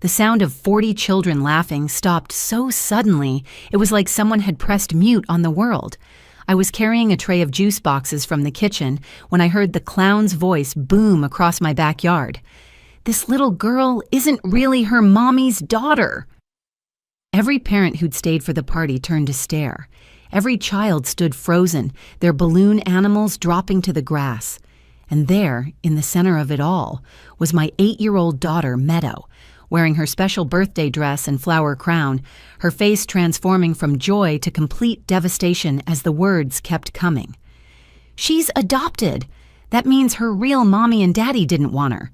The sound of 40 children laughing stopped so suddenly, it was like someone had pressed mute on the world. I was carrying a tray of juice boxes from the kitchen when I heard the clown's voice boom across my backyard. "This little girl isn't really her mommy's daughter." Every parent who'd stayed for the party turned to stare. Every child stood frozen, their balloon animals dropping to the grass. And there, in the center of it all, was my 8-year-old daughter, Meadow, wearing her special birthday dress and flower crown, her face transforming from joy to complete devastation as the words kept coming. "She's adopted. That means her real mommy and daddy didn't want her."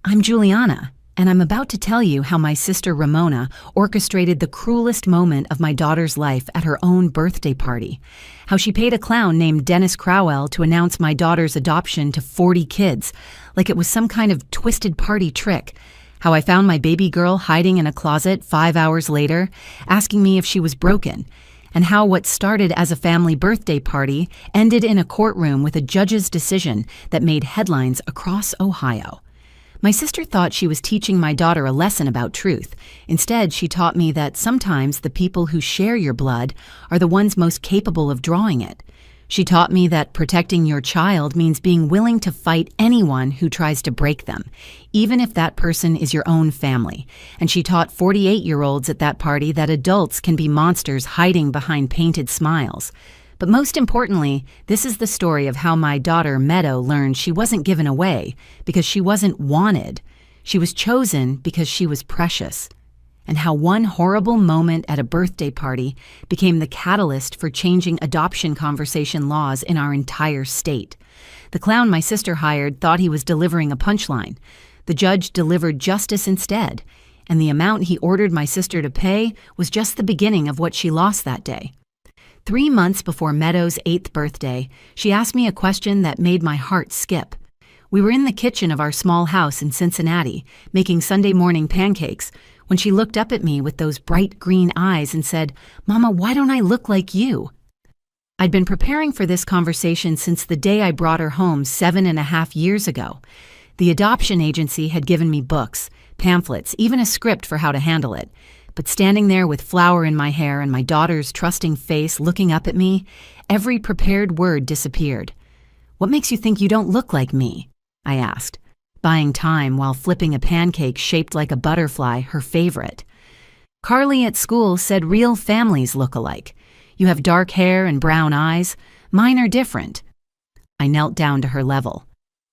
I'm Juliana, and I'm about to tell you how my sister Ramona orchestrated the cruelest moment of my daughter's life at her own birthday party, how she paid a clown named Dennis Crowell to announce my daughter's adoption to 40 kids, like it was some kind of twisted party trick, how I found my baby girl hiding in a closet 5 hours later, asking me if she was broken, and how what started as a family birthday party ended in a courtroom with a judge's decision that made headlines across Ohio. My sister thought she was teaching my daughter a lesson about truth. Instead, she taught me that sometimes the people who share your blood are the ones most capable of drawing it. She taught me that protecting your child means being willing to fight anyone who tries to break them, even if that person is your own family. And she taught 48-year-olds at that party that adults can be monsters hiding behind painted smiles. But most importantly, this is the story of how my daughter Meadow learned she wasn't given away because she wasn't wanted. She was chosen because she was precious. And how one horrible moment at a birthday party became the catalyst for changing adoption conversation laws in our entire state. The clown my sister hired thought he was delivering a punchline. The judge delivered justice instead, and the amount he ordered my sister to pay was just the beginning of what she lost that day. 3 months before Meadow's 8th birthday, she asked me a question that made my heart skip. We were in the kitchen of our small house in Cincinnati, making Sunday morning pancakes, when she looked up at me with those bright green eyes and said, "Mama, why don't I look like you?" I'd been preparing for this conversation since the day I brought her home 7.5 years ago. The adoption agency had given me books, pamphlets, even a script for how to handle it. But standing there with flour in my hair and my daughter's trusting face looking up at me, every prepared word disappeared. "What makes you think you don't look like me?" I asked, buying time while flipping a pancake shaped like a butterfly, her favorite. "Carly at school said real families look alike. You have dark hair and brown eyes. Mine are different." I knelt down to her level.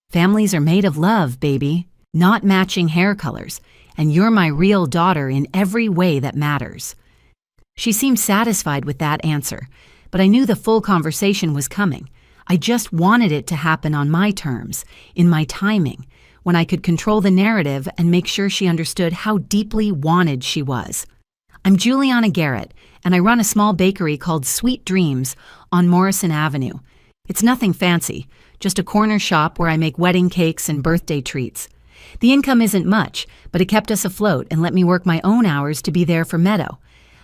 "Families are made of love, baby, not matching hair colors. And you're my real daughter in every way that matters." She seemed satisfied with that answer, but I knew the full conversation was coming. I just wanted it to happen on my terms, in my timing, when I could control the narrative and make sure she understood how deeply wanted she was. I'm Juliana Garrett, and I run a small bakery called Sweet Dreams on Morrison Avenue. It's nothing fancy, just a corner shop where I make wedding cakes and birthday treats. The income isn't much, but it kept us afloat and let me work my own hours to be there for Meadow.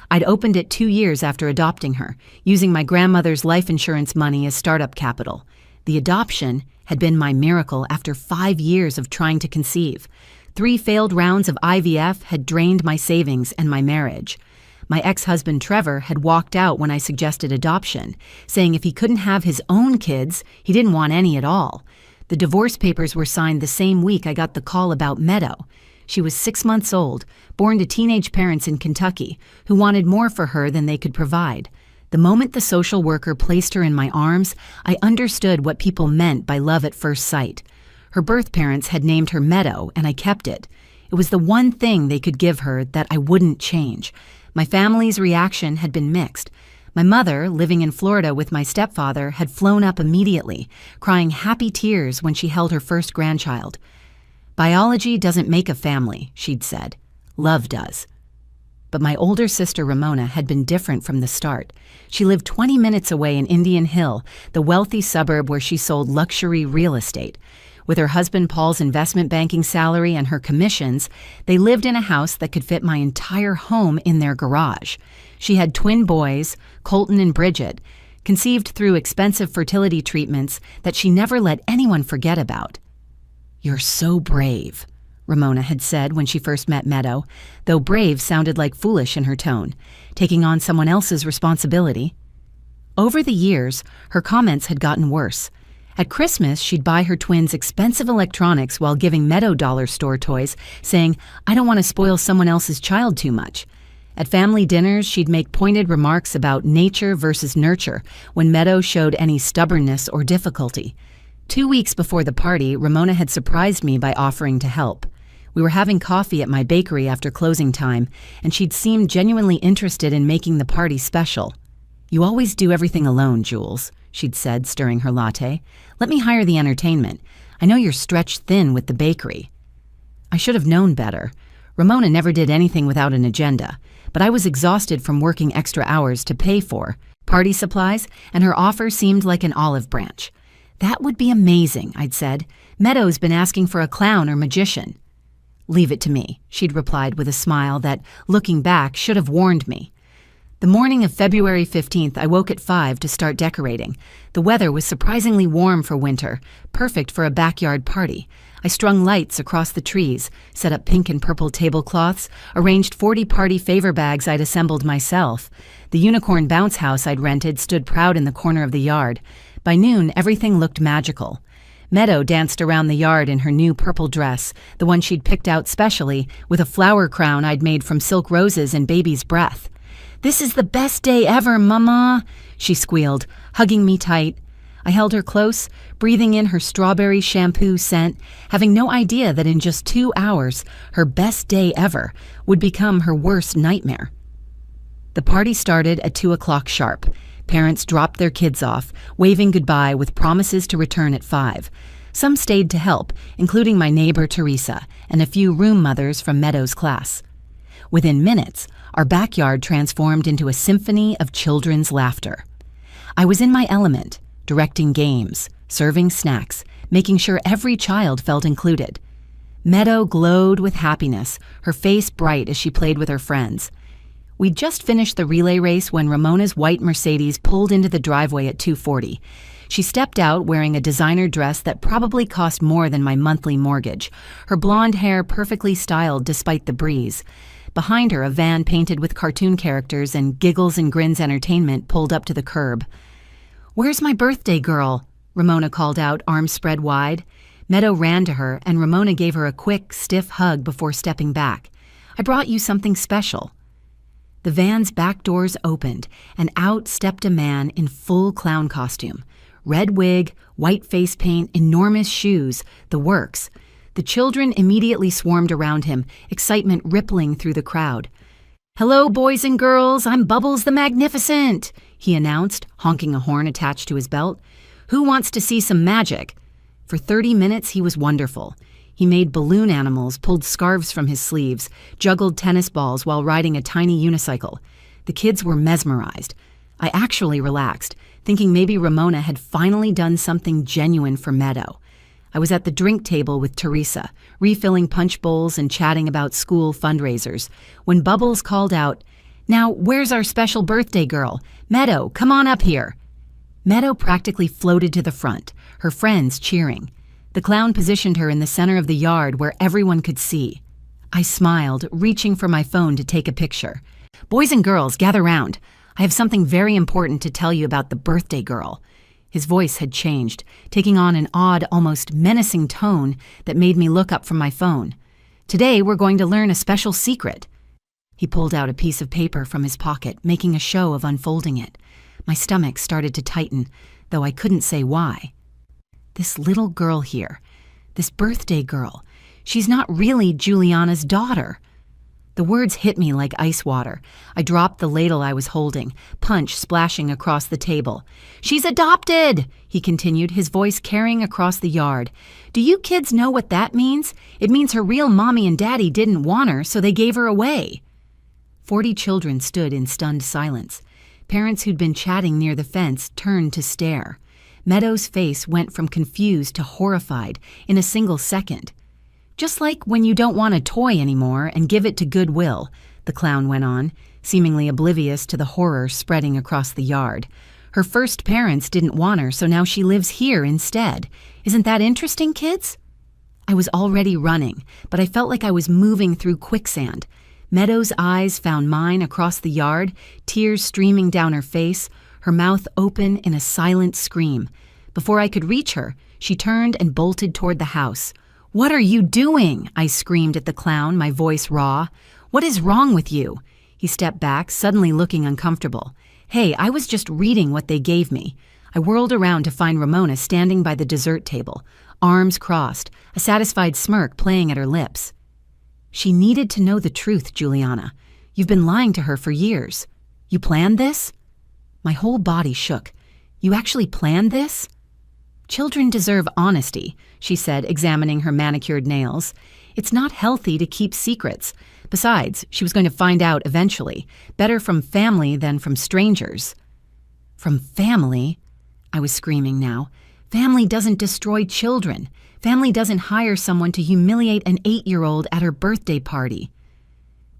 I'd opened it 2 years after adopting her, using my grandmother's life insurance money as startup capital. The adoption had been my miracle after 5 years of trying to conceive. 3 failed rounds of IVF had drained my savings and my marriage. My ex-husband Trevor had walked out when I suggested adoption, saying if he couldn't have his own kids, he didn't want any at all. The divorce papers were signed the same week I got the call about Meadow. She was 6 months old, born to teenage parents in Kentucky, who wanted more for her than they could provide. The moment the social worker placed her in my arms, I understood what people meant by love at first sight. Her birth parents had named her Meadow, and I kept it. It was the one thing they could give her that I wouldn't change. My family's reaction had been mixed. My mother, living in Florida with my stepfather, had flown up immediately, crying happy tears when she held her first grandchild. "Biology doesn't make a family," she'd said. "Love does." But my older sister Ramona had been different from the start. She lived 20 minutes away in Indian Hill, the wealthy suburb where she sold luxury real estate. With her husband Paul's investment banking salary and her commissions, they lived in a house that could fit my entire home in their garage. She had twin boys, Colton and Bridget, conceived through expensive fertility treatments that she never let anyone forget about. "You're so brave," Ramona had said when she first met Meadow, though brave sounded like foolish in her tone, taking on someone else's responsibility. Over the years, her comments had gotten worse. At Christmas, she'd buy her twins expensive electronics while giving Meadow dollar store toys, saying, "I don't want to spoil someone else's child too much." At family dinners, she'd make pointed remarks about nature versus nurture when Meadow showed any stubbornness or difficulty. 2 weeks before the party, Ramona had surprised me by offering to help. We were having coffee at my bakery after closing time, and she'd seemed genuinely interested in making the party special. "You always do everything alone, Jules," she'd said, stirring her latte. "Let me hire the entertainment. I know you're stretched thin with the bakery." I should have known better. Ramona never did anything without an agenda, but I was exhausted from working extra hours to pay for party supplies, and her offer seemed like an olive branch. "That would be amazing," I'd said. "Meadow's been asking for a clown or magician." "Leave it to me," she'd replied with a smile that, looking back, should have warned me. The morning of February 15th, I woke at 5 to start decorating. The weather was surprisingly warm for winter, perfect for a backyard party. I strung lights across the trees, set up pink and purple tablecloths, arranged 40 party favor bags I'd assembled myself. The unicorn bounce house I'd rented stood proud in the corner of the yard. By noon, everything looked magical. Meadow danced around the yard in her new purple dress, the one she'd picked out specially, with a flower crown I'd made from silk roses and baby's breath. "This is the best day ever, Mama," she squealed, hugging me tight. I held her close, breathing in her strawberry shampoo scent, having no idea that in just 2 hours, her best day ever would become her worst nightmare. The party started at 2 o'clock sharp. Parents dropped their kids off, waving goodbye with promises to return at 5. Some stayed to help, including my neighbor Teresa and a few room mothers from Meadow's class. Within minutes, our backyard transformed into a symphony of children's laughter. I was in my element, directing games, serving snacks, making sure every child felt included. Meadow glowed with happiness, her face bright as she played with her friends. We'd just finished the relay race when Ramona's white Mercedes pulled into the driveway at 2:40. She stepped out wearing a designer dress that probably cost more than my monthly mortgage, her blonde hair perfectly styled despite the breeze. Behind her, a van painted with cartoon characters and Giggles and Grins Entertainment pulled up to the curb. "Where's my birthday girl?" Ramona called out, arms spread wide. Meadow ran to her, and Ramona gave her a quick, stiff hug before stepping back. "I brought you something special." The van's back doors opened, and out stepped a man in full clown costume. Red wig, white face paint, enormous shoes, the works. The children immediately swarmed around him, excitement rippling through the crowd. "Hello, boys and girls, I'm Bubbles the Magnificent," he announced, honking a horn attached to his belt. "Who wants to see some magic?" For 30 minutes, he was wonderful. He made balloon animals, pulled scarves from his sleeves, juggled tennis balls while riding a tiny unicycle. The kids were mesmerized. I actually relaxed, thinking maybe Ramona had finally done something genuine for Meadow. I was at the drink table with Teresa, refilling punch bowls and chatting about school fundraisers, when Bubbles called out, "Now, where's our special birthday girl? Meadow, come on up here." Meadow practically floated to the front, her friends cheering. The clown positioned her in the center of the yard where everyone could see. I smiled, reaching for my phone to take a picture. "Boys and girls, gather round. I have something very important to tell you about the birthday girl." His voice had changed, taking on an odd, almost menacing tone that made me look up from my phone. "Today, we're going to learn a special secret." He pulled out a piece of paper from his pocket, making a show of unfolding it. My stomach started to tighten, though I couldn't say why. This little girl here, this birthday girl, she's not really Juliana's daughter. The words hit me like ice water. I dropped the ladle I was holding, punch splashing across the table. "She's adopted," he continued, his voice carrying across the yard. "Do you kids know what that means? It means her real mommy and daddy didn't want her, so they gave her away." 40 children stood in stunned silence. Parents who'd been chatting near the fence turned to stare. Meadow's face went from confused to horrified in a single second. "Just like when you don't want a toy anymore and give it to Goodwill," the clown went on, seemingly oblivious to the horror spreading across the yard. "Her first parents didn't want her, so now she lives here instead. Isn't that interesting, kids?" I was already running, but I felt like I was moving through quicksand. Meadow's eyes found mine across the yard, tears streaming down her face, her mouth open in a silent scream. Before I could reach her, she turned and bolted toward the house. "What are you doing?" I screamed at the clown, my voice raw. "What is wrong with you?" He stepped back, suddenly looking uncomfortable. "Hey, I was just reading what they gave me." I whirled around to find Ramona standing by the dessert table, arms crossed, a satisfied smirk playing at her lips. "She needed to know the truth, Juliana. You've been lying to her for years. You planned this?" My whole body shook. "You actually planned this?" "Children deserve honesty," she said, examining her manicured nails. "It's not healthy to keep secrets. Besides, she was going to find out eventually. Better from family than from strangers." "From family?" I was screaming now. "Family doesn't destroy children. Family doesn't hire someone to humiliate an 8-year-old at her birthday party."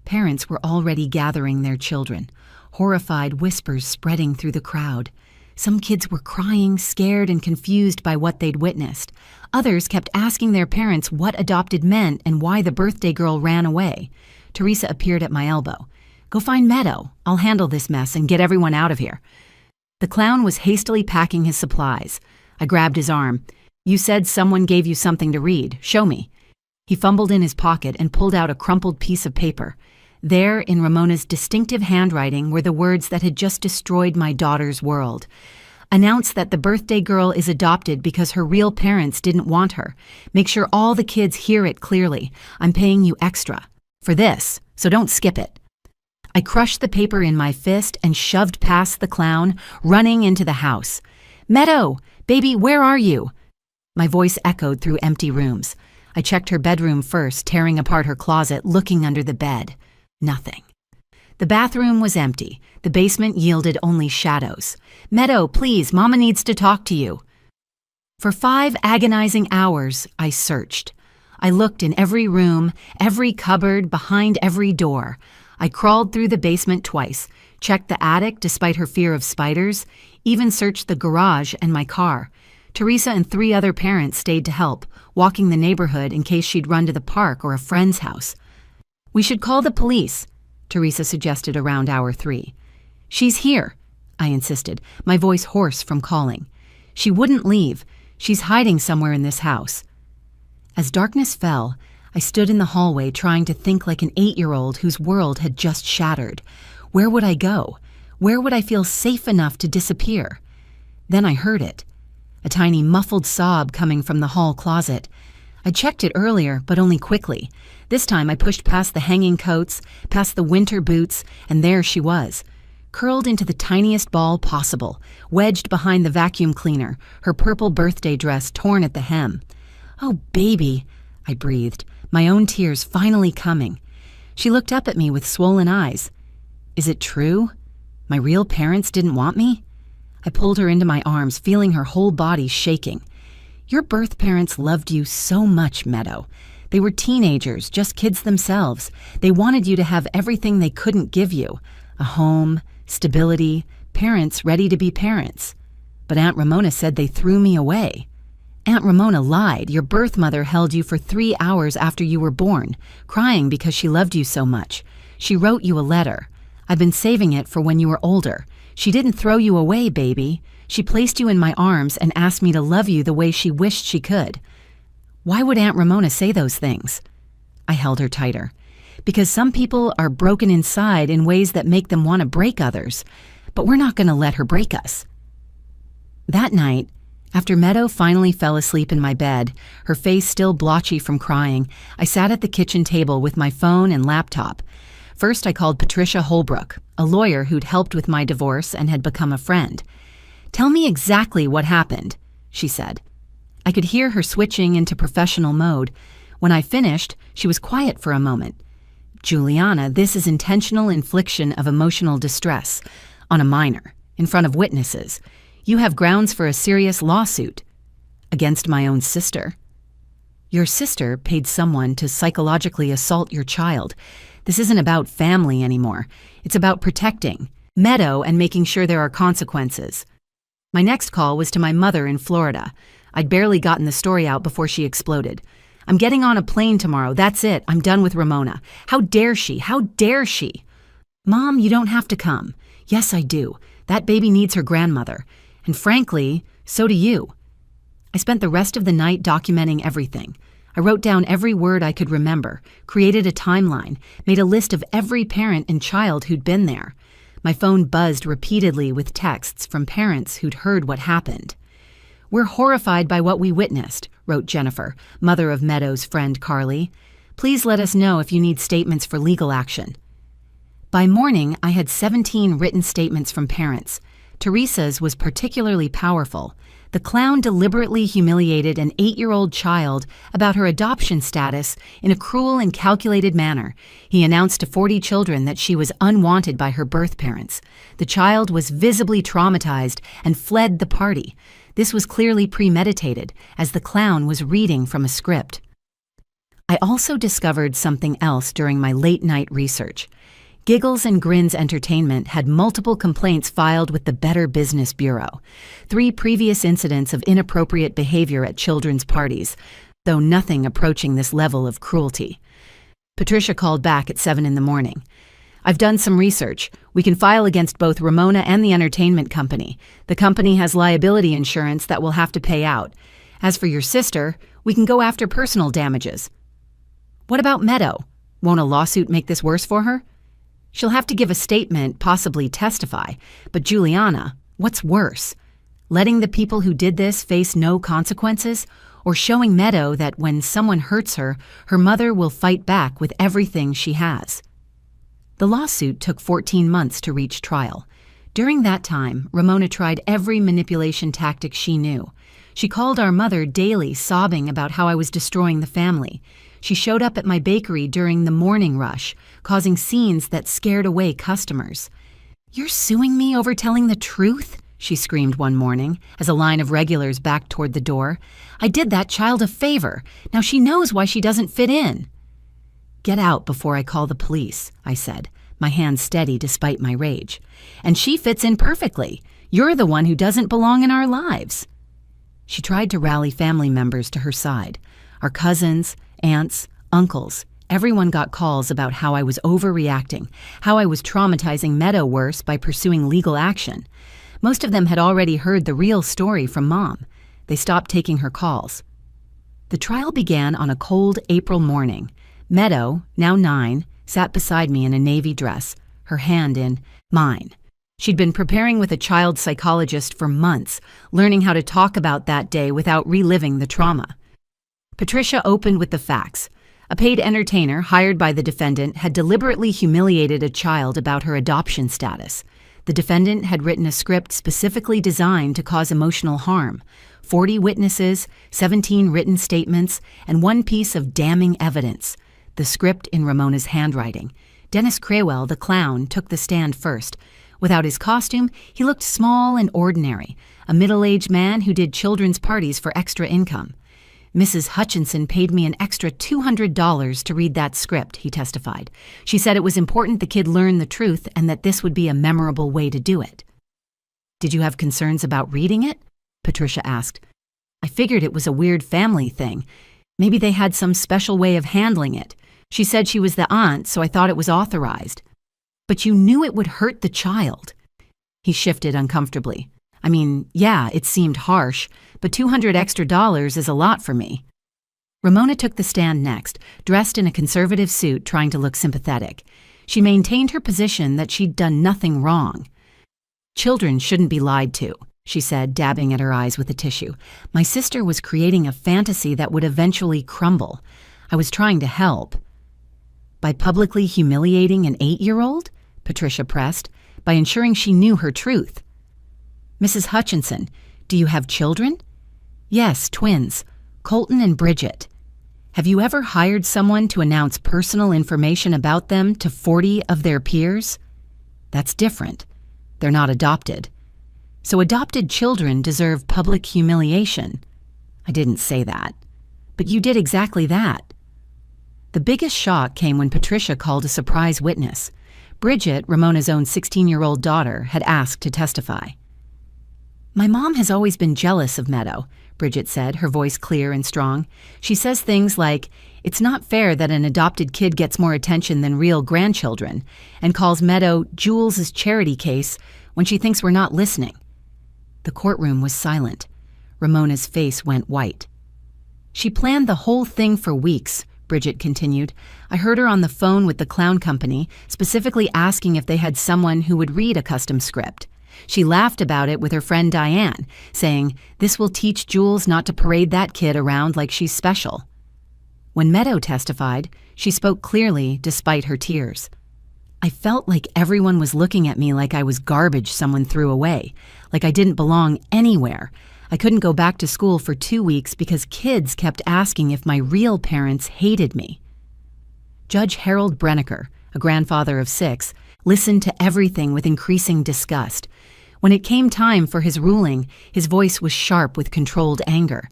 Parents were already gathering their children, horrified whispers spreading through the crowd. Some kids were crying, scared and confused by what they'd witnessed. Others kept asking their parents what adopted meant and why the birthday girl ran away. Teresa appeared at my elbow. "Go find Meadow. I'll handle this mess and get everyone out of here." The clown was hastily packing his supplies. I grabbed his arm. "You said someone gave you something to read. Show me." He fumbled in his pocket and pulled out a crumpled piece of paper. There, in Ramona's distinctive handwriting, were the words that had just destroyed my daughter's world. "Announce that the birthday girl is adopted because her real parents didn't want her. Make sure all the kids hear it clearly. I'm paying you extra for this, so don't skip it." I crushed the paper in my fist and shoved past the clown, running into the house. "Meadow! Baby, where are you?" My voice echoed through empty rooms. I checked her bedroom first, tearing apart her closet, looking under the bed. Nothing. The bathroom was empty. The basement yielded only shadows. "Meadow, please, Mama needs to talk to you." For 5 agonizing hours, I searched. I looked in every room, every cupboard, behind every door. I crawled through the basement twice, checked the attic despite her fear of spiders, even searched the garage and my car. Teresa and 3 other parents stayed to help, walking the neighborhood in case she'd run to the park or a friend's house. "We should call the police," Teresa suggested around hour 3. "She's here," I insisted, my voice hoarse from calling. "She wouldn't leave. She's hiding somewhere in this house." As darkness fell, I stood in the hallway trying to think like an 8-year-old whose world had just shattered. Where would I go? Where would I feel safe enough to disappear? Then I heard it. A tiny muffled sob coming from the hall closet. I checked it earlier, but only quickly. This time I pushed past the hanging coats, past the winter boots, and there she was, curled into the tiniest ball possible, wedged behind the vacuum cleaner, her purple birthday dress torn at the hem. "Oh, baby," I breathed, my own tears finally coming. She looked up at me with swollen eyes. "Is it true? My real parents didn't want me?" I pulled her into my arms, feeling her whole body shaking. "Your birth parents loved you so much, Meadow. They were teenagers, just kids themselves. They wanted you to have everything they couldn't give you. A home, stability, parents ready to be parents. But Aunt Ramona said they threw me away." "Aunt Ramona lied. Your birth mother held you for 3 hours after you were born, crying because she loved you so much. She wrote you a letter. I've been saving it for when you were older. She didn't throw you away, baby. She placed you in my arms and asked me to love you the way she wished she could." "Why would Aunt Ramona say those things?" I held her tighter. "Because some people are broken inside in ways that make them want to break others. But we're not going to let her break us." That night, after Meadow finally fell asleep in my bed, her face still blotchy from crying, I sat at the kitchen table with my phone and laptop. First, I called Patricia Holbrook, a lawyer who'd helped with my divorce and had become a friend. "Tell me exactly what happened," she said. I could hear her switching into professional mode. When I finished, she was quiet for a moment. "Juliana, this is intentional infliction of emotional distress on a minor, in front of witnesses. You have grounds for a serious lawsuit against my own sister. Your sister paid someone to psychologically assault your child. This isn't about family anymore. It's about protecting Meadow and making sure there are consequences." My next call was to my mother in Florida. I'd barely gotten the story out before she exploded. I'm getting on a plane tomorrow. That's it. I'm done with Ramona. How dare she? How dare she? Mom, you don't have to come. Yes, I do. That baby needs her grandmother. And frankly, so do you. I spent the rest of the night documenting everything. I wrote down every word I could remember, created a timeline, made a list of every parent and child who'd been there. My phone buzzed repeatedly with texts from parents who'd heard what happened. We're horrified by what we witnessed, wrote Jennifer, mother of Meadow's friend Carly. Please let us know if you need statements for legal action. By morning, I had 17 written statements from parents. Teresa's was particularly powerful. The clown deliberately humiliated an 8-year-old child about her adoption status in a cruel and calculated manner. He announced to 40 children that she was unwanted by her birth parents. The child was visibly traumatized and fled the party. This was clearly premeditated, as the clown was reading from a script. I also discovered something else during my late-night research. Giggles and Grins Entertainment had multiple complaints filed with the Better Business Bureau. 3 previous incidents of inappropriate behavior at children's parties, though nothing approaching this level of cruelty. Patricia called back at 7 in the morning. I've done some research. We can file against both Ramona and the entertainment company. The company has liability insurance that we'll have to pay out. As for your sister, we can go after personal damages. What about Meadow? Won't a lawsuit make this worse for her? She'll have to give a statement, possibly testify. But Juliana, what's worse? Letting the people who did this face no consequences? Or showing Meadow that when someone hurts her, her mother will fight back with everything she has? The lawsuit took 14 months to reach trial. During that time, Ramona tried every manipulation tactic she knew. She called our mother daily, sobbing about how I was destroying the family. She showed up at my bakery during the morning rush, causing scenes that scared away customers. "You're suing me over telling the truth?" she screamed one morning, as a line of regulars backed toward the door. "I did that child a favor. Now she knows why she doesn't fit in." "Get out before I call the police," I said, my hands steady despite my rage. "And she fits in perfectly. You're the one who doesn't belong in our lives." She tried to rally family members to her side. Our cousins, aunts, uncles, everyone got calls about how I was overreacting, how I was traumatizing Meadow worse by pursuing legal action. Most of them had already heard the real story from Mom. They stopped taking her calls. The trial began on a cold April morning. Meadow, now 9, sat beside me in a navy dress, her hand in mine. She'd been preparing with a child psychologist for months, learning how to talk about that day without reliving the trauma. Patricia opened with the facts. A paid entertainer hired by the defendant had deliberately humiliated a child about her adoption status. The defendant had written a script specifically designed to cause emotional harm. 40 witnesses, 17 written statements, and 1 piece of damning evidence. The script in Ramona's handwriting. Dennis Craywell, the clown, took the stand first. Without his costume, he looked small and ordinary, a middle-aged man who did children's parties for extra income. "Mrs. Hutchinson paid me an extra $200 to read that script," he testified. "She said it was important the kid learn the truth and that this would be a memorable way to do it." "Did you have concerns about reading it?" Patricia asked. "I figured it was a weird family thing. Maybe they had some special way of handling it. She said she was the aunt, so I thought it was authorized." "But you knew it would hurt the child." He shifted uncomfortably. "I mean, yeah, it seemed harsh, but $200 extra is a lot for me." Ramona took the stand next, dressed in a conservative suit, trying to look sympathetic. She maintained her position that she'd done nothing wrong. "Children shouldn't be lied to," she said, dabbing at her eyes with a tissue. "My sister was creating a fantasy that would eventually crumble. I was trying to help." "By publicly humiliating an 8-year-old? Patricia pressed. "By ensuring she knew her truth." "Mrs. Hutchinson, do you have children?" "Yes, twins, Colton and Bridget." "Have you ever hired someone to announce personal information about them to 40 of their peers?" "That's different. They're not adopted." "So adopted children deserve public humiliation." "I didn't say that." "But you did exactly that." The biggest shock came when Patricia called a surprise witness. Bridget, Ramona's own 16-year-old daughter, had asked to testify. "My mom has always been jealous of Meadow," Bridget said, her voice clear and strong. She says things like, "It's not fair that an adopted kid gets more attention than real grandchildren," and calls Meadow Jules' charity case when she thinks we're not listening. The courtroom was silent. Ramona's face went white. "She planned the whole thing for weeks," Bridget continued. "I heard her on the phone with the clown company, specifically asking if they had someone who would read a custom script. She laughed about it with her friend Diane, saying, 'This will teach Jules not to parade that kid around like she's special.'" When Meadow testified, she spoke clearly despite her tears. "I felt like everyone was looking at me like I was garbage someone threw away, like I didn't belong anywhere. I couldn't go back to school for 2 weeks because kids kept asking if my real parents hated me." Judge Harold Brenneker, a grandfather of 6, listened to everything with increasing disgust. When it came time for his ruling, his voice was sharp with controlled anger.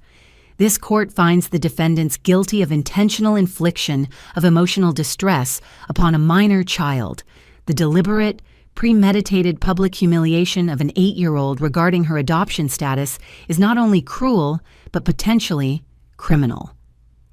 "This court finds the defendants guilty of intentional infliction of emotional distress upon a minor child, the deliberate, premeditated public humiliation of an 8-year-old regarding her adoption status is not only cruel, but potentially criminal."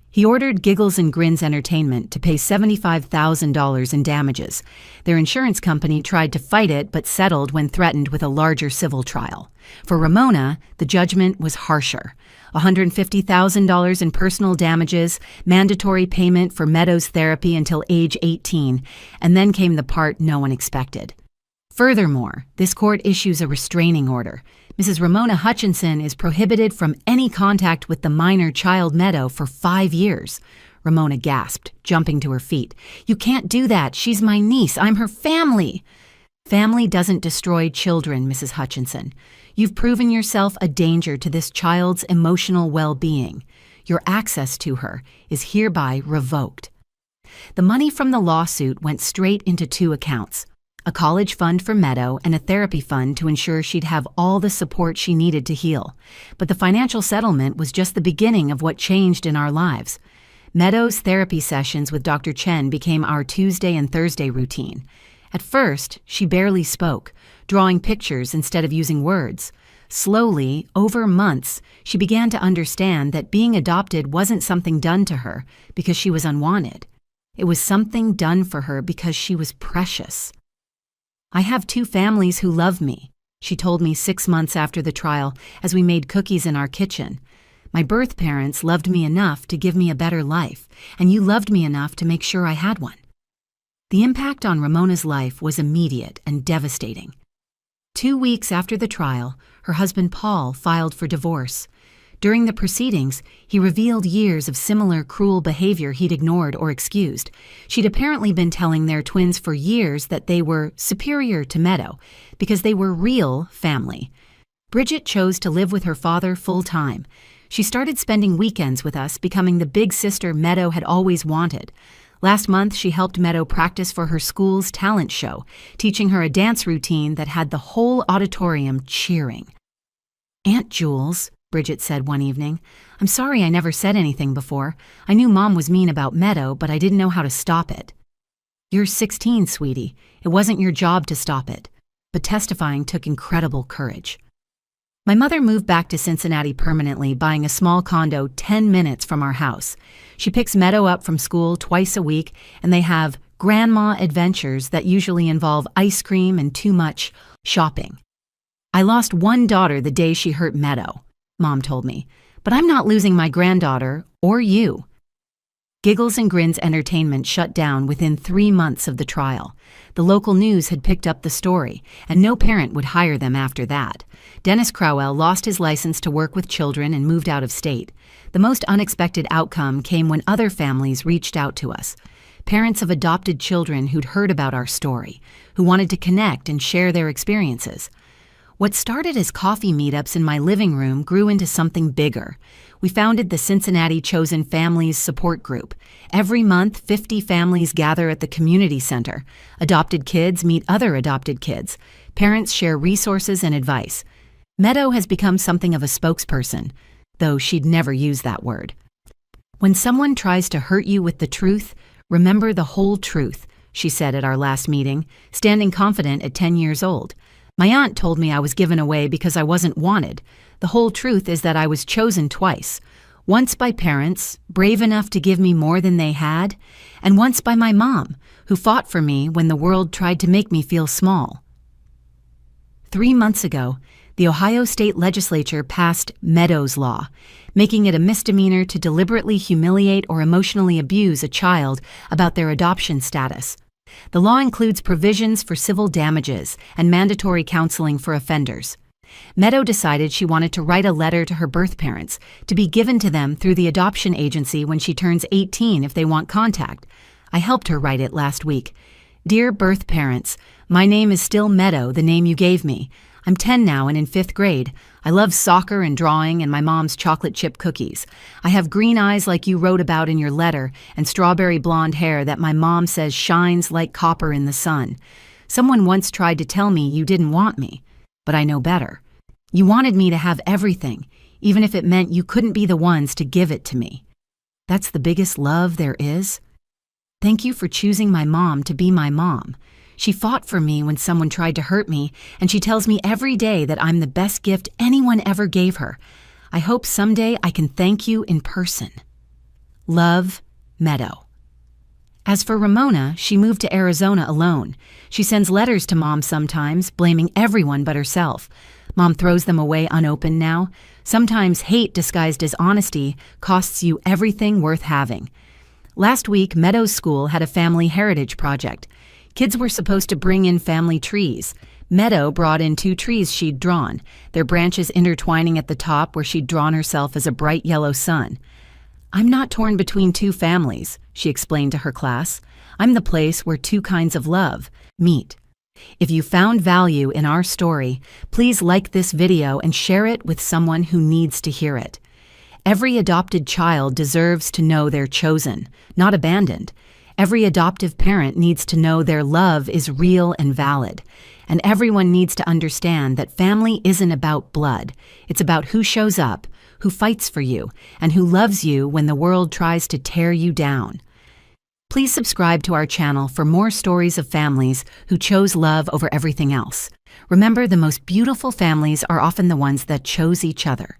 He ordered Giggles and Grins Entertainment to pay $75,000 in damages. Their insurance company tried to fight it but settled when threatened with a larger civil trial. For Ramona, the judgment was harsher. $150,000 in personal damages, mandatory payment for Meadow's therapy until age 18, and then came the part no one expected. Furthermore, this court issues a restraining order. Mrs. Ramona Hutchinson is prohibited from any contact with the minor child Meadow for 5 years. Ramona gasped, jumping to her feet. "You can't do that. She's my niece. I'm her family." "Family doesn't destroy children, Mrs. Hutchinson. You've proven yourself a danger to this child's emotional well-being. Your access to her is hereby revoked." The money from the lawsuit went straight into 2 accounts: a college fund for Meadow and a therapy fund to ensure she'd have all the support she needed to heal. But the financial settlement was just the beginning of what changed in our lives. Meadow's therapy sessions with Dr. Chen became our Tuesday and Thursday routine. At first, she barely spoke, drawing pictures instead of using words. Slowly, over months, she began to understand that being adopted wasn't something done to her because she was unwanted. It was something done for her because she was precious. "I have 2 families who love me," she told me 6 months after the trial as we made cookies in our kitchen. "My birth parents loved me enough to give me a better life, and you loved me enough to make sure I had one." The impact on Ramona's life was immediate and devastating. 2 weeks after the trial, her husband Paul filed for divorce. During the proceedings, he revealed years of similar cruel behavior he'd ignored or excused. She'd apparently been telling their twins for years that they were superior to Meadow because they were real family. Bridget chose to live with her father full-time. She started spending weekends with us, becoming the big sister Meadow had always wanted. Last month, she helped Meadow practice for her school's talent show, teaching her a dance routine that had the whole auditorium cheering. "Aunt Jules," Bridget said one evening, "I'm sorry I never said anything before. I knew Mom was mean about Meadow, but I didn't know how to stop it." "You're 16, sweetie. It wasn't your job to stop it." But testifying took incredible courage. My mother moved back to Cincinnati permanently, buying a small condo 10 minutes from our house. She picks Meadow up from school twice a week, and they have grandma adventures that usually involve ice cream and too much shopping. "I lost one daughter the day she hurt Meadow," Mom told me, "but I'm not losing my granddaughter or you." Giggles and Grins Entertainment shut down within 3 months of the trial. The local news had picked up the story, and no parent would hire them after that. Dennis Crowell lost his license to work with children and moved out of state. The most unexpected outcome came when other families reached out to us. Parents of adopted children who'd heard about our story, who wanted to connect and share their experiences. What started as coffee meetups in my living room grew into something bigger. We founded the Cincinnati Chosen Families Support Group. Every month, 50 families gather at the community center. Adopted kids meet other adopted kids. Parents share resources and advice. Meadow has become something of a spokesperson, though she'd never use that word. "When someone tries to hurt you with the truth, remember the whole truth," she said at our last meeting, standing confident at 10 years old. My aunt told me I was given away because I wasn't wanted. The whole truth is that I was chosen twice. Once by parents, brave enough to give me more than they had, and once by my mom, who fought for me when the world tried to make me feel small. 3 months ago, the Ohio State Legislature passed Meadows Law, making it a misdemeanor to deliberately humiliate or emotionally abuse a child about their adoption status. The law includes provisions for civil damages and mandatory counseling for offenders. Meadow decided she wanted to write a letter to her birth parents to be given to them through the adoption agency when she turns 18 if they want contact. I helped her write it last week. Dear birth parents, my name is still Meadow, the name you gave me. I'm 10 now and in 5th grade. I love soccer and drawing and my mom's chocolate chip cookies. I have green eyes like you wrote about in your letter and strawberry blonde hair that my mom says shines like copper in the sun. Someone once tried to tell me you didn't want me, but I know better. You wanted me to have everything, even if it meant you couldn't be the ones to give it to me. That's the biggest love there is. Thank you for choosing my mom to be my mom. She fought for me when someone tried to hurt me, and she tells me every day that I'm the best gift anyone ever gave her. I hope someday I can thank you in person. Love, Meadow. As for Ramona, she moved to Arizona alone. She sends letters to Mom sometimes, blaming everyone but herself. Mom throws them away unopened now. Sometimes hate disguised as honesty costs you everything worth having. Last week, Meadow's school had a family heritage project. Kids were supposed to bring in family trees. Meadow brought in 2 trees she'd drawn, their branches intertwining at the top where she'd drawn herself as a bright yellow sun. I'm not torn between 2 families, she explained to her class. I'm the place where 2 kinds of love meet. If you found value in our story, please like this video and share it with someone who needs to hear it. Every adopted child deserves to know they're chosen, not abandoned. Every adoptive parent needs to know their love is real and valid. And everyone needs to understand that family isn't about blood. It's about who shows up, who fights for you, and who loves you when the world tries to tear you down. Please subscribe to our channel for more stories of families who chose love over everything else. Remember, the most beautiful families are often the ones that chose each other.